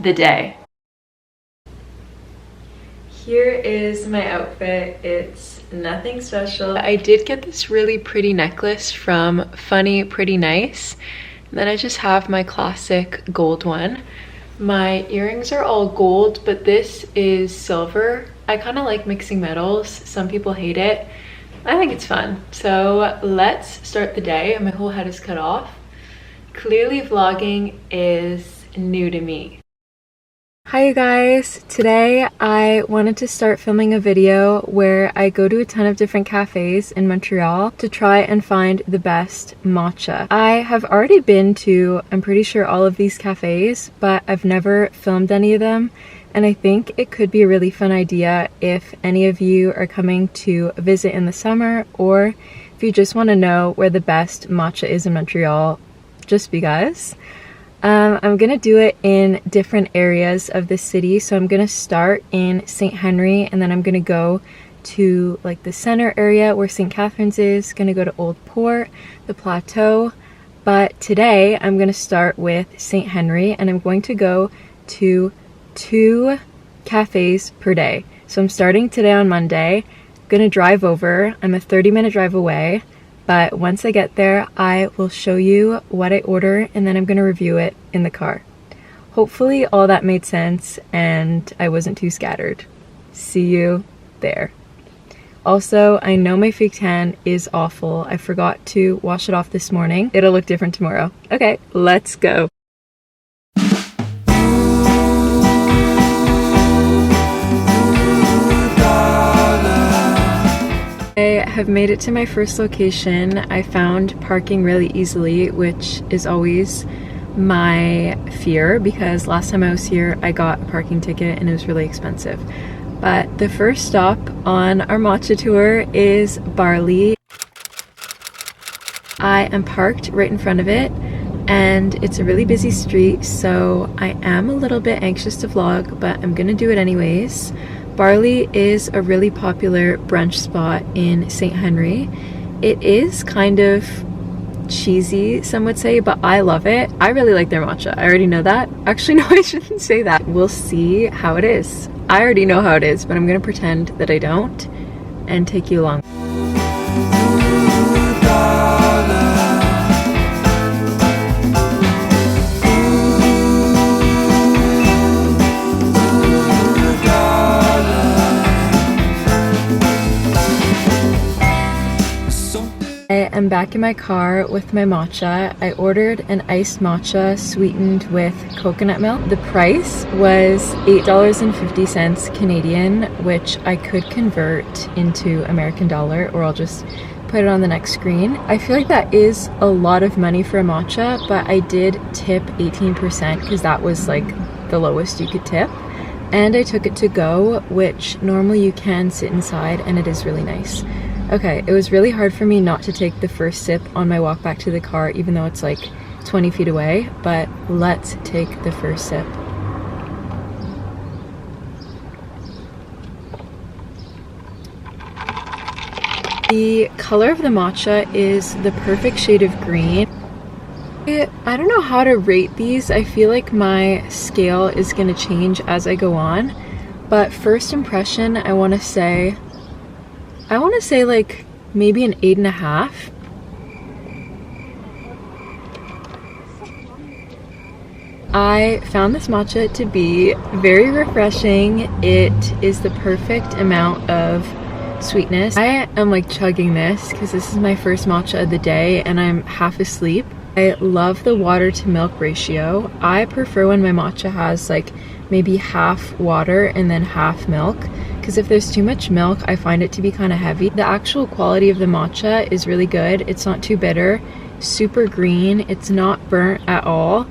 the day. Here is my outfit. It's nothing special. I did get this really pretty necklace from Funny Pretty Nice. And then I just have my classic gold one. My earrings are all gold, but this is silver. I kind of like mixing metals. Some people hate it. I think it's fun. So let's start the day. My whole head is cut off. Clearly vlogging is new to me. Hi you guys, today I wanted to start filming a video where I go to a ton of different cafes in Montreal to try and find the best matcha. I have already been to, I'm pretty sure, all of these cafes, but I've never filmed any of them, and I think it could be a really fun idea if any of you are coming to visit in the summer, or if you just want to know where the best matcha is in Montreal, just because. I'm gonna do it in different areas of the city. So I'm gonna start in St. Henry, and then I'm gonna go to like the center area where St. Catharines is, gonna go to Old Port, the Plateau. But today I'm gonna start with St. Henry, and I'm going to go to 2 cafes per day. So I'm starting today on Monday, gonna drive over. I'm a 30-minute drive away. But once I get there, I will show you what I order, and then I'm going to review it in the car. Hopefully all that made sense and I wasn't too scattered. See you there. Also, I know my fake tan is awful. I forgot to wash it off this morning. It'll look different tomorrow. Okay, let's go. I have made it to my first location. I found parking really easily, which is always my fear because last time I was here I got a parking ticket and it was really expensive. But the first stop on our matcha tour is Barley. I am parked right in front of it and it's a really busy street, so I am a little bit anxious to vlog, but I'm gonna do it anyways. Barley is a really popular brunch spot in St. Henry. It is kind of cheesy, some would say, but I love it. I really like their matcha. I already know that. Actually, no, I shouldn't say that. We'll see how it is. I already know how it is, but I'm gonna pretend that I don't and take you along. I'm back in my car with my matcha. I ordered an iced matcha sweetened with coconut milk. The price was $8.50 Canadian, which I could convert into American dollar, or I'll just put it on the next screen. I feel like that is a lot of money for a matcha, but I did tip 18% because that was like the lowest you could tip. And I took it to go, which normally you can sit inside, and it is really nice. Okay, it was really hard for me not to take the first sip on my walk back to the car, even though it's like 20 feet away, but let's take the first sip. The color of the matcha is the perfect shade of green. I don't know how to rate these. I feel like my scale is going to change as I go on, but first impression, I want to say like maybe an 8.5. I found this matcha to be very refreshing. It is the perfect amount of sweetness. I am like chugging this because this is my first matcha of the day and I'm half asleep. I love the water to milk ratio. I prefer when my matcha has like maybe half water and then half milk, because if there's too much milk, I find it to be kind of heavy. The actual quality of the matcha is really good. It's not too bitter, super green, it's not burnt at all,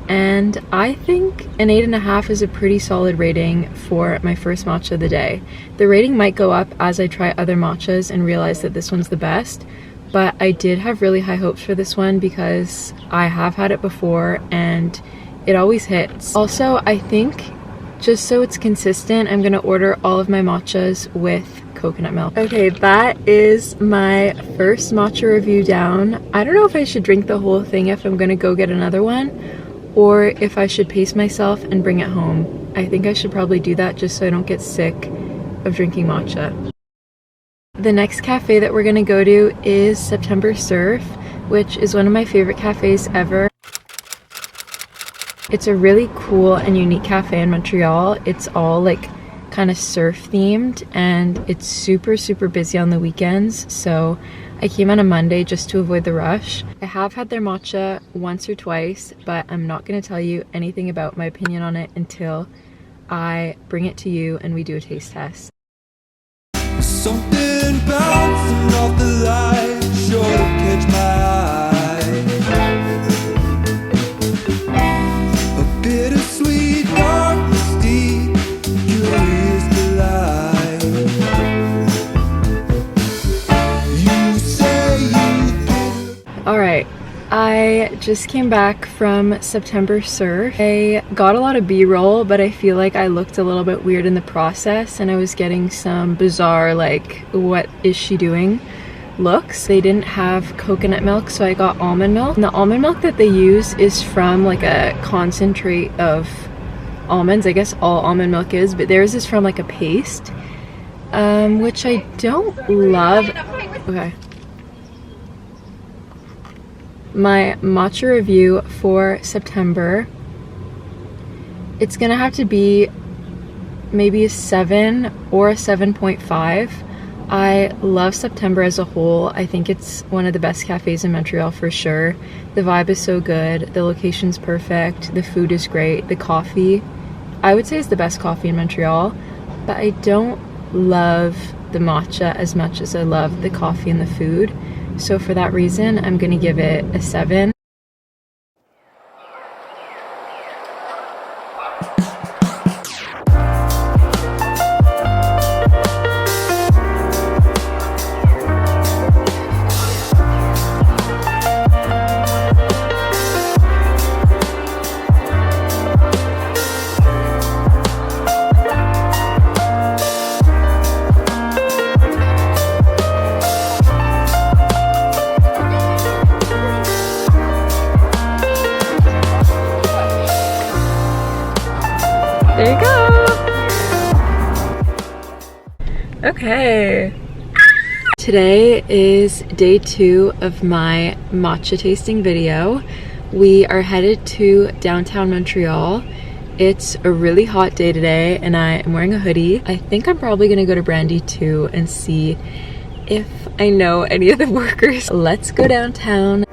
and I think an 8.5 is a pretty solid rating for my first matcha of the day. The rating might go up as I try other matchas and realize that this one's the best, but I did have really high hopes for this one because I have had it before and it always hits. Also, I think just so it's consistent, I'm gonna order all of my matchas with coconut milk. Okay, that is my first matcha review down. I don't know if I should drink the whole thing if I'm gonna go get another one, or if I should pace myself and bring it home. I think I should probably do that just so I don't get sick of drinking matcha. The next cafe that we're gonna go to is September Surf, which is one of my favorite cafes ever. It's a really cool and unique cafe in Montreal. It's all like kind of surf themed, and it's super busy on the weekends, so I came on a Monday just to avoid the rush. I have had their matcha once or twice, but I'm not going to tell you anything about my opinion on it until I bring it to you and we do a taste test. Something bouncing off the light, sure to catch my eye. A bittersweet, darkness deep, curious delight. You say you. Alright, I just came back from September Surf. I got a lot of B-roll, but I feel like I looked a little bit weird in the process, and I was getting some bizarre, like, what is she doing looks. They didn't have coconut milk, so I got almond milk. And the almond milk that they use is from like a concentrate of almonds. I guess all almond milk is, but theirs is from like a paste, which I don't love. Okay. My matcha review for September, it's gonna have to be maybe a 7 or a 7.5. I love September as a whole. I think it's one of the best cafes in Montreal for sure. The vibe is so good, the location's perfect, the food is great, the coffee, I would say is the best coffee in Montreal, but I don't love the matcha as much as I love the coffee and the food. So for that reason, I'm gonna give it a 7. There you go. Okay. Today is day 2 of my matcha tasting video. We are headed to downtown Montreal. It's a really hot day today and I am wearing a hoodie. I think I'm probably gonna go to Brandy too and see if I know any of the workers. Let's go downtown.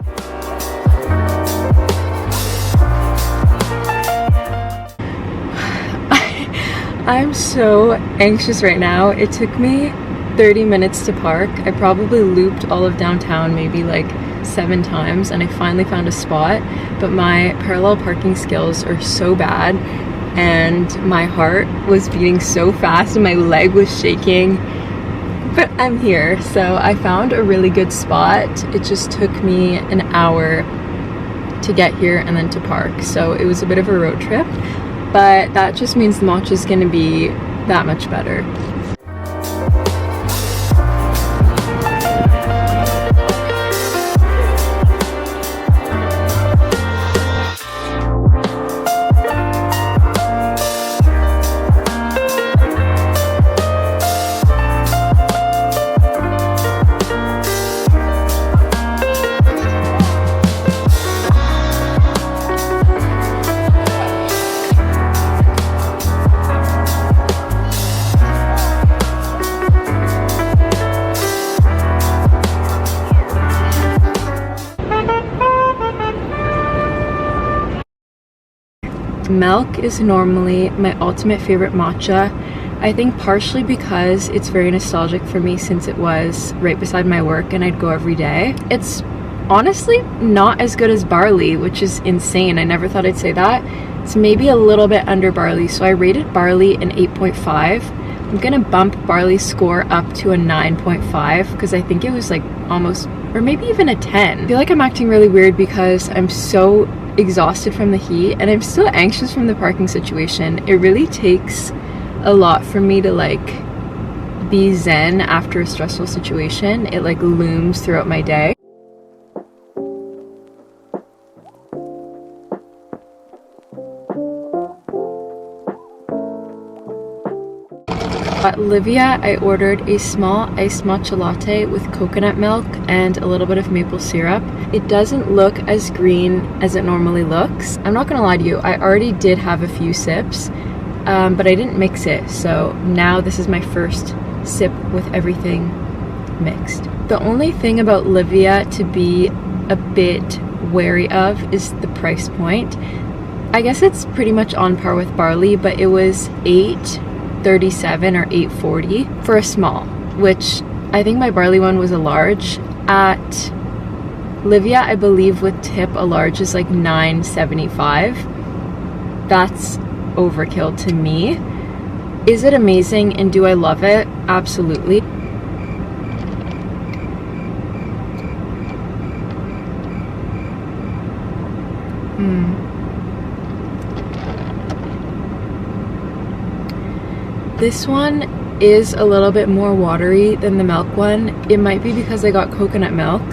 I'm so anxious right now. It took me 30 minutes to park. I probably looped all of downtown maybe like 7 times and I finally found a spot, but my parallel parking skills are so bad and my heart was beating so fast and my leg was shaking, but I'm here. So I found a really good spot. It just took me an hour to get here and then to park, so it was a bit of a road trip. But that just means the matcha is going to be that much better. Milk is normally my ultimate favorite matcha. I think partially because it's very nostalgic for me since it was right beside my work and I'd go every day. It's honestly not as good as barley, which is insane. I never thought I'd say that. It's maybe a little bit under barley, so I rated barley an 8.5. I'm gonna bump barley's score up to a 9.5 because I think it was like almost, or maybe even a 10. I feel like I'm acting really weird because I'm so exhausted from the heat and I'm still anxious from the parking situation. It really takes a lot for me to like be zen after a stressful situation. It like looms throughout my day. At Livia, I ordered a small iced matcha latte with coconut milk and a little bit of maple syrup. It doesn't look as green as it normally looks. I'm not gonna lie to you, I already did have a few sips, but I didn't mix it. So now this is my first sip with everything mixed. The only thing about Livia to be a bit wary of is the price point. I guess it's pretty much on par with barley, but it was $8.37 or $8.40 for a small, which I think my barley one was a large. At Livia, I believe with tip, a large is like $9.75. That's overkill to me. Is it amazing and do I love it? Absolutely. This one is a little bit more watery than the milk one. It might be because I got coconut milk,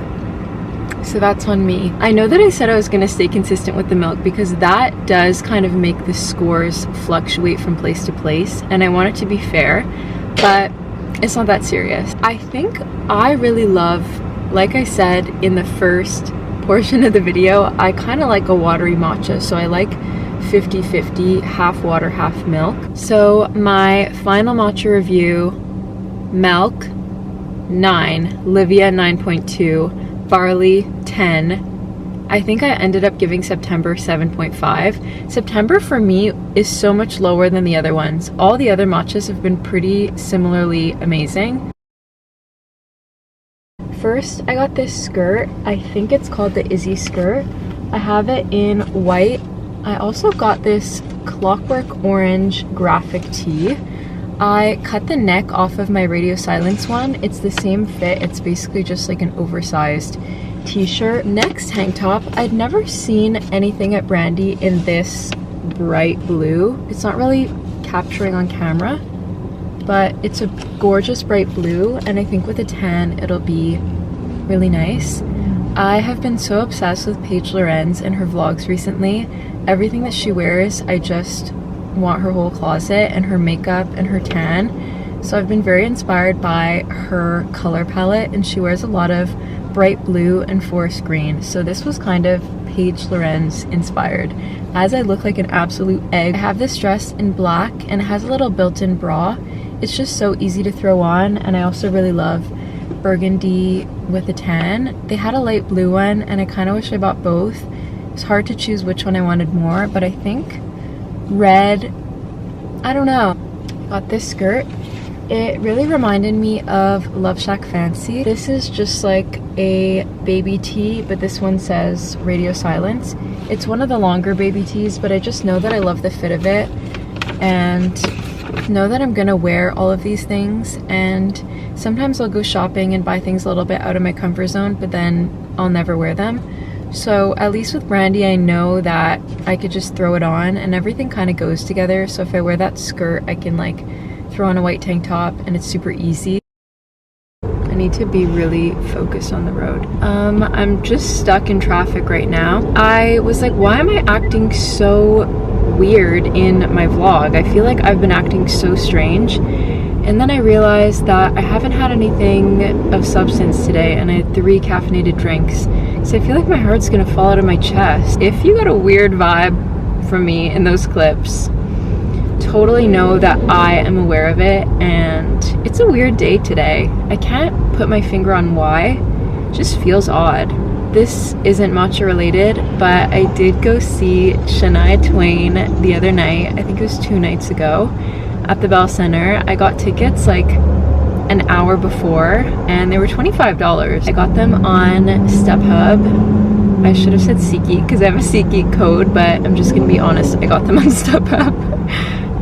so that's on me. I know that I said I was going to stay consistent with the milk because that does kind of make the scores fluctuate from place to place, and I want it to be fair, but it's not that serious. I think I really love, like I said in the first portion of the video, I kind of like a watery matcha, so I like 50-50, half water, half milk. So my final matcha review: milk 9, Livia 9.2, barley 10. I think I ended up giving September 7.5. September for me is so much lower than the other ones. All the other matchas have been pretty similarly amazing. First, I got this skirt. I think it's called the Izzy skirt. I have it in white. I also got this clockwork orange graphic tee. I cut the neck off of my Radio Silence one. It's the same fit. It's basically just like an oversized t-shirt. Next tank top. I'd never seen anything at Brandy in this bright blue. It's not really capturing on camera, but it's a gorgeous bright blue, and I think with a tan it'll be really nice. I have been so obsessed with Paige Lorenz and her vlogs recently. Everything that she wears, I just want her whole closet, and her makeup and her tan. So I've been very inspired by her color palette, and she wears a lot of bright blue and forest green. So this was kind of Paige Lorenz inspired. As I look like an absolute egg, I have this dress in black and it has a little built-in bra. It's just so easy to throw on, and I also really love burgundy with a tan. They had a light blue one and I kind of wish I bought both. It was hard to choose which one I wanted more, but I think red, I don't know. Got this skirt. It really reminded me of Love Shack Fancy. This is just like a baby tee, but this one says Radio Silence. It's one of the longer baby tees, but I just know that I love the fit of it and know that I'm gonna wear all of these things. And sometimes I'll go shopping and buy things a little bit out of my comfort zone, but then I'll never wear them. So at least with Brandy, I know that I could just throw it on and everything kind of goes together. So if I wear that skirt, I can like throw on a white tank top and it's super easy. I need to be really focused on the road. I'm just stuck in traffic right now. I was like, why am I acting so weird in my vlog? I feel like I've been acting so strange. And then I realized that I haven't had anything of substance today, and I had 3 caffeinated drinks. So I feel like my heart's gonna fall out of my chest. If you got a weird vibe from me in those clips, totally know that I am aware of it, and it's a weird day today. I can't put my finger on why. It just feels odd. This isn't matcha related, but I did go see Shania Twain the other night. I think it was 2 nights ago at the Bell Center. I got tickets like an hour before and they were $25. I got them on StubHub. I should have said SeatGeek because I have a SeatGeek code, but I'm just gonna be honest, I got them on StubHub.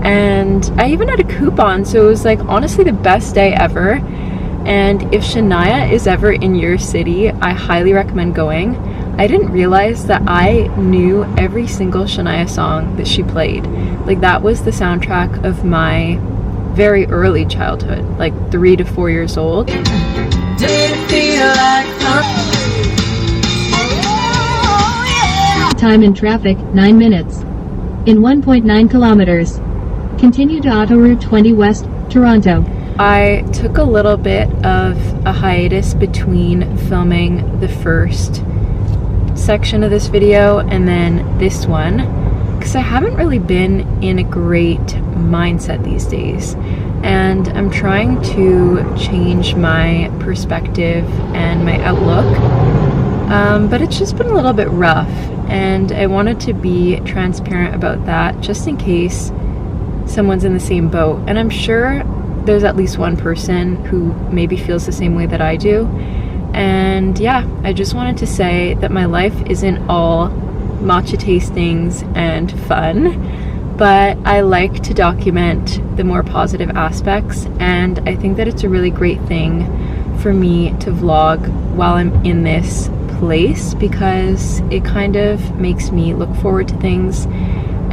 And I even had a coupon, so it was like honestly the best day ever. And if Shania is ever in your city, I highly recommend going. I didn't realize that I knew every single Shania song that she played. Like that was the soundtrack of my very early childhood, like 3 to 4 years old. Time in traffic, 9 minutes. In 1.9 kilometers. Continue to Autoroute 20 West, Toronto. I took a little bit of a hiatus between filming the first section of this video and then this one because I haven't really been in a great mindset these days, and I'm trying to change my perspective and my outlook, but it's just been a little bit rough, and I wanted to be transparent about that just in case someone's in the same boat. And I'm sure there's at least one person who maybe feels the same way that I do. And yeah, I just wanted to say that my life isn't all matcha tastings and fun, but I like to document the more positive aspects, and I think that it's a really great thing for me to vlog while I'm in this place because it kind of makes me look forward to things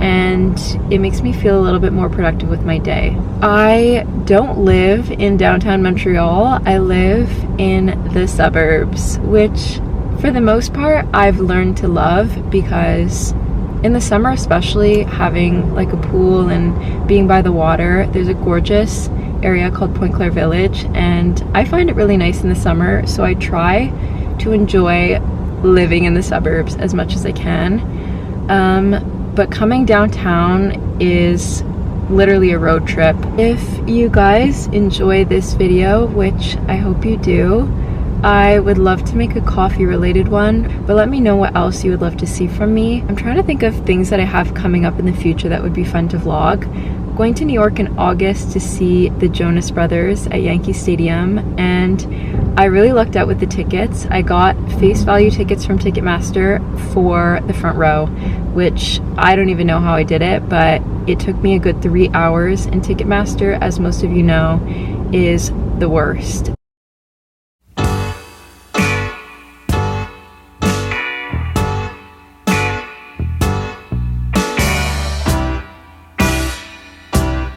and it makes me feel a little bit more productive with my day. I don't live in downtown Montreal. I live in the suburbs, which for the most part I've learned to love because in the summer especially, having like a pool and being by the water, there's a gorgeous area called Point Claire Village, and I find it really nice in the summer, so I try to enjoy living in the suburbs as much as I can. But coming downtown is literally a road trip. If you guys enjoy this video, which I hope you do, I would love to make a coffee related one, but let me know what else you would love to see from me. I'm trying to think of things that I have coming up in the future that would be fun to vlog. I'm going to New York in August to see the Jonas Brothers at Yankee Stadium, and I really lucked out with the tickets. I got face value tickets from Ticketmaster for the front row, which I don't even know how I did it, but it took me a good 3 hours, and Ticketmaster, as most of you know, is the worst.